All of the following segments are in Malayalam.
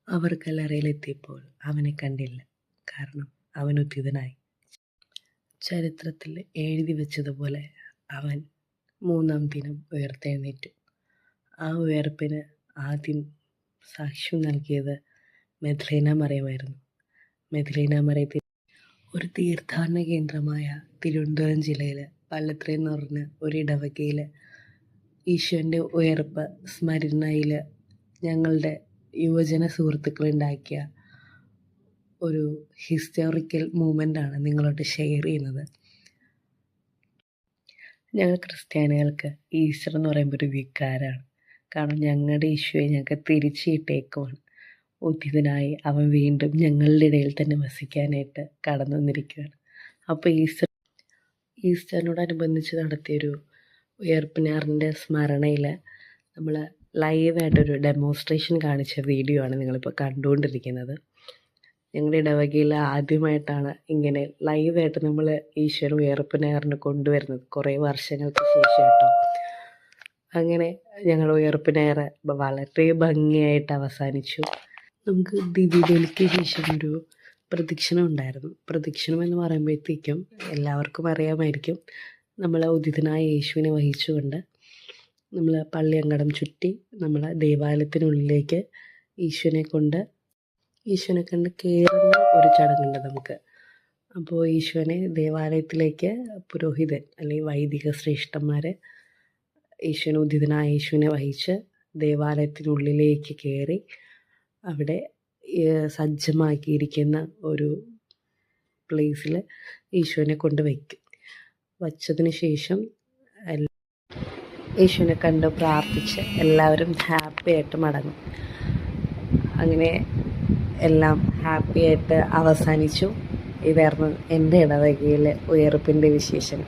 അവർ കല്ലറയിലെത്തിയപ്പോൾ അവനെ കണ്ടില്ല. കാരണം അവൻ ഉത്ഥിതനായി. ചരിത്രത്തിൽ എഴുതി വെച്ചതുപോലെ അവൻ 3-ാം ദിനം ഉയർത്തെഴുന്നേറ്റു. ആ ഉയർപ്പിന് ആദ്യം സാക്ഷ്യം നൽകിയത് മെദ്ലേന മറിയമായിരുന്നു. മെദ്ലേന മറിയത്തിൽ ഒരു തീർത്ഥാടന കേന്ദ്രമായ തിരുവനന്തപുരം ജില്ലയിൽ പള്ളത്തറ എന്ന് പറഞ്ഞ ഒരിടവകയിൽ ഈശോൻ്റെ ഉയർപ്പ് സ്മരണയിൽ ഞങ്ങളുടെ യുവജന സുഹൃത്തുക്കളുണ്ടാക്കിയ ഒരു ഹിസ്റ്റോറിക്കൽ മൂമെൻ്റാണ് നിങ്ങളോട് ഷെയർ ചെയ്യുന്നത്. ഞങ്ങൾ ക്രിസ്ത്യാനികൾക്ക് ഈസ്റ്റർ എന്ന് പറയുമ്പോൾ ഒരു വികാരമാണ്. കാരണം ഞങ്ങളുടെ ഈശോയെ ഞങ്ങൾക്ക് തിരിച്ചിട്ടേക്കുമാണ്. ഉദ്ധിതനായി അവൻ വീണ്ടും ഞങ്ങളുടെ ഇടയിൽ തന്നെ വസിക്കാനായിട്ട് കടന്നു വന്നിരിക്കുകയാണ്. അപ്പോൾ ഈസ്റ്ററിനോടനുബന്ധിച്ച് നടത്തിയൊരു ഉയർപ്പിനാറിൻ്റെ സ്മരണയിൽ നമ്മൾ ലൈവായിട്ടൊരു ഡെമോൺസ്ട്രേഷൻ കാണിച്ച വീഡിയോ ആണ് നിങ്ങളിപ്പോൾ കണ്ടുകൊണ്ടിരിക്കുന്നത്. ഞങ്ങളുടെ ഇടവകയിൽ ആദ്യമായിട്ടാണ് ഇങ്ങനെ ലൈവായിട്ട് നമ്മൾ ഈശ്വരൻ ഉയർപ്പിനാറിന് കൊണ്ടുവരുന്നത്, കുറേ വർഷങ്ങൾക്ക് ശേഷം കേട്ടോ. അങ്ങനെ ഞങ്ങൾ ഉയർപ്പിനാറ് വളരെ ഭംഗിയായിട്ട് അവസാനിച്ചു. നമുക്ക് ദിവ്യബലിക്ക് ശേഷം ഒരു പ്രദക്ഷിണം ഉണ്ടായിരുന്നു. പ്രദക്ഷിണം എന്ന് പറയുമ്പോഴത്തേക്കും എല്ലാവർക്കും അറിയാമായിരിക്കും, നമ്മൾ ഉദിതനായ യേശുവിനെ വഹിച്ചുകൊണ്ട് നമ്മൾ പള്ളി അങ്കണം ചുറ്റി നമ്മൾ ദേവാലയത്തിനുള്ളിലേക്ക് ഈശോനെ കണ്ട് കയറുന്ന ഒരു ചടങ്ങുണ്ട് നമുക്ക്. അപ്പോൾ ഈശോനെ ദേവാലയത്തിലേക്ക് പുരോഹിതൻ അല്ലെങ്കിൽ വൈദിക ശ്രേഷ്ഠന്മാർ ഈശോനെ ഉദിതനായ യേശുവിനെ വഹിച്ച് ദേവാലയത്തിനുള്ളിലേക്ക് കയറി അവിടെ സജ്ജമാക്കിയിരിക്കുന്ന ഒരു പ്ലേസിൽ ഈശോനെ കൊണ്ട് വച്ചതിന് ശേഷം യേശുവിനെ കണ്ട് പ്രാർത്ഥിച്ച് എല്ലാവരും ഹാപ്പി ആയിട്ട് മടങ്ങും. അങ്ങനെ എല്ലാം ഹാപ്പി ആയിട്ട് അവസാനിച്ചു. ഇതായിരുന്നു എൻ്റെ ഇടവകയിൽ ഉയർപ്പിൻ്റെ വിശേഷം.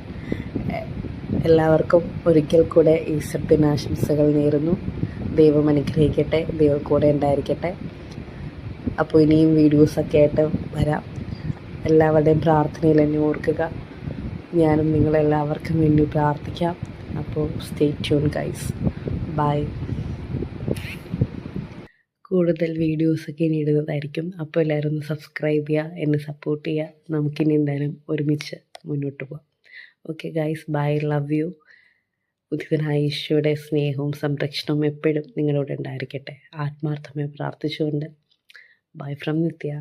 എല്ലാവർക്കും ഒരിക്കൽ കൂടെ ഈസ്റ്റർ ദിനാശംസകൾ നേരുന്നു. ദൈവം അനുഗ്രഹിക്കട്ടെ, ദൈവം കൂടെ ഉണ്ടായിരിക്കട്ടെ. അപ്പോൾ ഇനിയും വീഡിയോസൊക്കെ ആയിട്ട് വരാം. എല്ലാവരുടെയും പ്രാർത്ഥനയിൽ എന്നെ ഓർക്കുക. ഞാനും നിങ്ങളെല്ലാവർക്കും വേണ്ടി പ്രാർത്ഥിക്കാം. അപ്പോൾ സ്റ്റേ ട്യൂൺ ഗൈസ്. ബൈ. കൂടുതൽ വീഡിയോസൊക്കെ ഇനി ഇടുന്നതായിരിക്കും. അപ്പോൾ എല്ലാവരും ഒന്ന് സബ്സ്ക്രൈബ് ചെയ്യുക, എന്നെ സപ്പോർട്ട് ചെയ്യുക. നമുക്കിനി എന്തായാലും ഒരുമിച്ച് മുന്നോട്ട് പോകാം. Okay guys, bye, love you. ഉദിതനായ ഈശോയുടെ സ്നേഹവും സംരക്ഷണവും എപ്പോഴും നിങ്ങളോട് ഉണ്ടായിരിക്കട്ടെ. ആത്മാർത്ഥമായി പ്രാർത്ഥിച്ചുകൊണ്ട് ബൈ ഫ്രം നിത്യ.